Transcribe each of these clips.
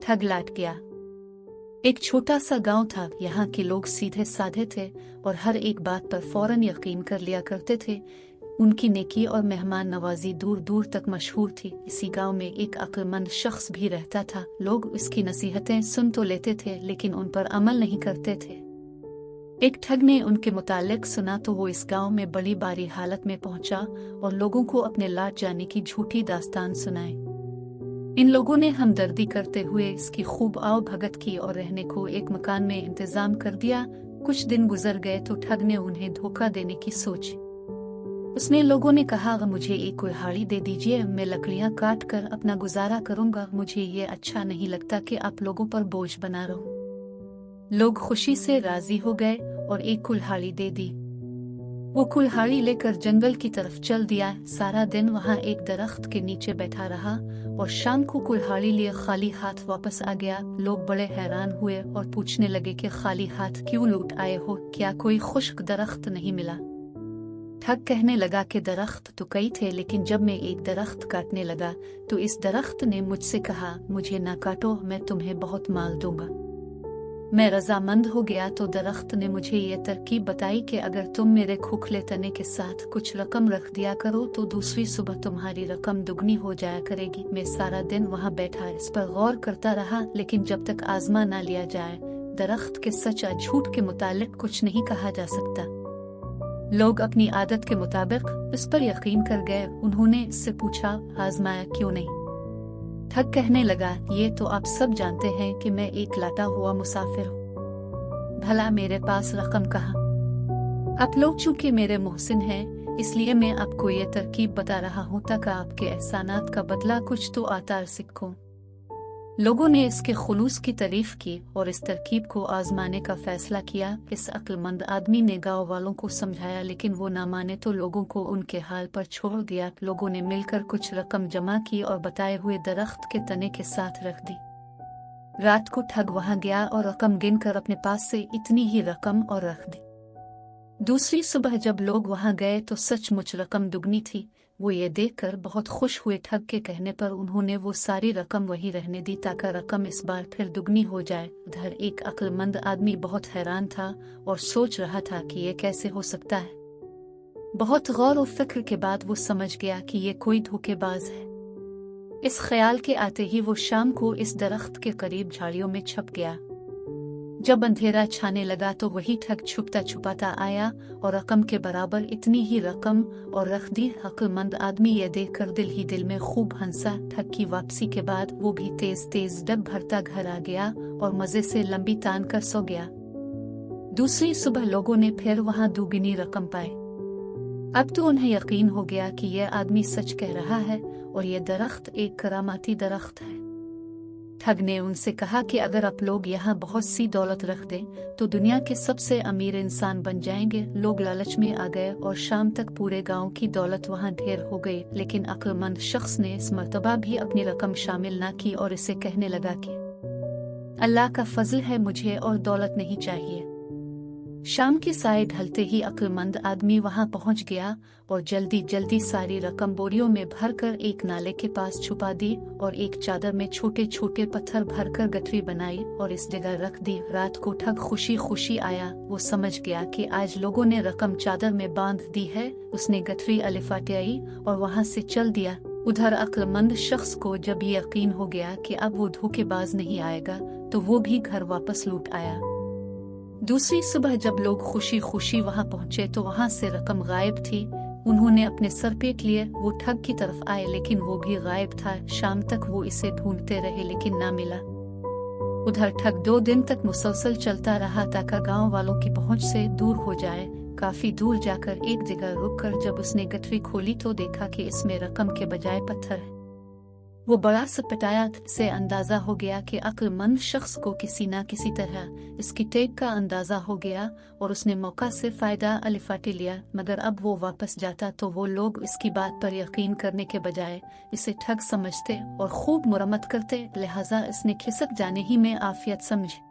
ठग लाट गया। एक छोटा सा गांव था। यहाँ के लोग सीधे साधे थे और हर एक बात पर फौरन यकीन कर लिया करते थे। उनकी नेकी और मेहमान नवाजी दूर दूर तक मशहूर थी। इसी गांव में एक अक्लमंद शख्स भी रहता था। लोग उसकी नसीहतें सुन तो लेते थे लेकिन उन पर अमल नहीं करते थे। एक ठग ने उनके मुतालिक सुना तो वो इस गांव में बड़ी बारी हालत में पहुंचा और लोगों को अपने लाट जाने की झूठी दास्तान सुनाई। इन लोगों ने हमदर्दी करते हुए इसकी खूब आओ भगत की और रहने को एक मकान में इंतजाम कर दिया। कुछ दिन गुजर गए तो ठग ने उन्हें धोखा देने की सोची। उसने लोगों ने कहा, मुझे एक कुल्हाड़ी दे दीजिए, मैं लकड़ियां काट कर अपना गुजारा करूंगा। मुझे ये अच्छा नहीं लगता कि आप लोगों पर बोझ बना रहूं। लोग खुशी से राजी हो गए और एक कुल्हाड़ी दे दी। वो कुल्हाड़ी लेकर जंगल की तरफ चल दिया। सारा दिन वहां एक दरख्त के नीचे बैठा रहा और शाम को कुल्हाड़ी लिए खाली हाथ वापस आ गया। लोग बड़े हैरान हुए और पूछने लगे कि खाली हाथ क्यों लौट आए हो, क्या कोई खुश्क दरख्त नहीं मिला? ठग कहने लगा कि दरख्त तो कई थे लेकिन जब मैं एक दरख्त काटने लगा तो इस दरख्त ने मुझसे कहा, मुझे ना काटो, मैं तुम्हें बहुत माल दूंगा। मैं रजामंद हो गया तो दरख्त ने मुझे ये तरकीब बताई कि अगर तुम मेरे खोखले तने के साथ कुछ रकम रख दिया करो तो दूसरी सुबह तुम्हारी रकम दुगनी हो जाया करेगी। मैं सारा दिन वहां बैठा इस पर गौर करता रहा लेकिन जब तक आजमा ना लिया जाए दरख्त के सच या झूठ के मुतालिक कुछ नहीं कहा जा सकता। लोग अपनी आदत के मुताबिक इस पर यकीन कर गए। उन्होंने इससे पूछा, आजमाया क्यों नहीं? ठग कहने लगा, ये तो आप सब जानते हैं कि मैं एक लाटा हुआ मुसाफिर हूँ, भला मेरे पास रकम कहाँ? आप लोग चूंकि मेरे मोहसिन हैं इसलिए मैं आपको ये तरकीब बता रहा हूँ ताकि आपके एहसानात का बदला कुछ तो आतार सीखूं। लोगों ने इसके खुलूस की तारीफ की और इस तरकीब को आजमाने का फैसला किया। इस अक्लमंद आदमी ने गांव वालों को समझाया लेकिन वो ना माने तो लोगों को उनके हाल पर छोड़ दिया। लोगों ने मिलकर कुछ रकम जमा की और बताए हुए दरख्त के तने के साथ रख दी। रात को ठग वहां गया और रकम गिनकर अपने पास से इतनी ही रकम और रख दी। दूसरी सुबह जब लोग वहां गए तो सचमुच रकम दुगनी थी। वो ये देखकर बहुत खुश हुए। ठग के कहने पर उन्होंने वो सारी रकम वही रहने दी ताकि रकम इस बार फिर दुगनी हो जाए। उधर एक अक्लमंद आदमी बहुत हैरान था और सोच रहा था कि ये कैसे हो सकता है। बहुत गौर और फिक्र के बाद वो समझ गया कि ये कोई धोखेबाज है। इस ख्याल के आते ही वो शाम को इस दरख्त के करीब झाड़ियों में छुप गया। जब अंधेरा छाने लगा तो वही ठग छुपता छुपाता आया और रकम के बराबर इतनी ही रकम और रख दी। अक्लमंद आदमी ये देखकर दिल ही दिल में खूब हंसा। ठग की वापसी के बाद वो भी तेज तेज डग भरता घर आ गया और मजे से लंबी तान कर सो गया। दूसरी सुबह लोगों ने फिर वहां दुगनी रकम पाई। अब तो उन्हें यकीन हो गया कि यह आदमी सच कह रहा है और यह दरख्त एक करामाती दरख्त है। ठग ने उनसे कहा कि अगर आप लोग यहाँ बहुत सी दौलत रख दें तो दुनिया के सबसे अमीर इंसान बन जाएंगे। लोग लालच में आ गए और शाम तक पूरे गांव की दौलत वहाँ ढेर हो गई। लेकिन अक्लमंद शख्स ने इस मर्तबा भी अपनी रकम शामिल ना की और इसे कहने लगा कि अल्लाह का फजल है, मुझे और दौलत नहीं चाहिए। शाम के साए ढलते ही अक्लमंद आदमी वहां पहुंच गया और जल्दी जल्दी सारी रकम बोरियों में भरकर एक नाले के पास छुपा दी और एक चादर में छोटे छोटे पत्थर भरकर गठरी बनाई और इस जगह रख दी। रात को ठग खुशी खुशी आया। वो समझ गया कि आज लोगों ने रकम चादर में बांध दी है। उसने गठरी अलिफाटियाई और वहां से चल दिया। उधर अक्लमंद शख्स को जब ये यकीन हो गया कि अब वो धोखेबाज नहीं आएगा तो वो भी घर वापस लौट आया। दूसरी सुबह जब लोग खुशी खुशी वहां पहुंचे तो वहां से रकम गायब थी। उन्होंने अपने सर पेट लिए। वो ठग की तरफ आए लेकिन वो भी गायब था। शाम तक वो इसे ढूंढते रहे लेकिन ना मिला। उधर ठग 2 दिन तक मुसलसल चलता रहा ताकि गांव वालों की पहुंच से दूर हो जाए। काफी दूर जाकर एक जगह रुककर जब उसने गठरी खोली तो देखा कि इसमें रकम के बजाय पत्थर है। वो बड़ा सपटाया से अंदाजा हो गया कि अक्लमंद शख्स को किसी न किसी तरह इसकी टेक का अंदाजा हो गया और उसने मौका से फायदा अलिफाटे लिया। मगर अब वो वापस जाता तो वो लोग इसकी बात पर यकीन करने के बजाय इसे ठग समझते और खूब मुरम्मत करते। लिहाजा इसने खिसक जाने ही में आफियत समझी।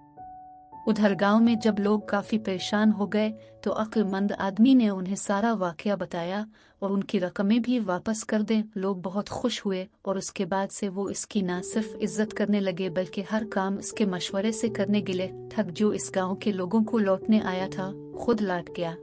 ادھر گاؤں میں جب لوگ کافی پریشان ہو گئے تو عقل مند آدمی نے انہیں سارا واقعہ بتایا اور ان کی رقمیں بھی واپس کر دیں۔ لوگ بہت خوش ہوئے اور اس کے بعد سے وہ اس کی نہ صرف عزت کرنے لگے بلکہ ہر کام اس کے مشورے سے کرنے گلے۔ ٹھگ جو اس گاؤں کے لوگوں کو لوٹنے آیا تھا خود لوٹ گیا۔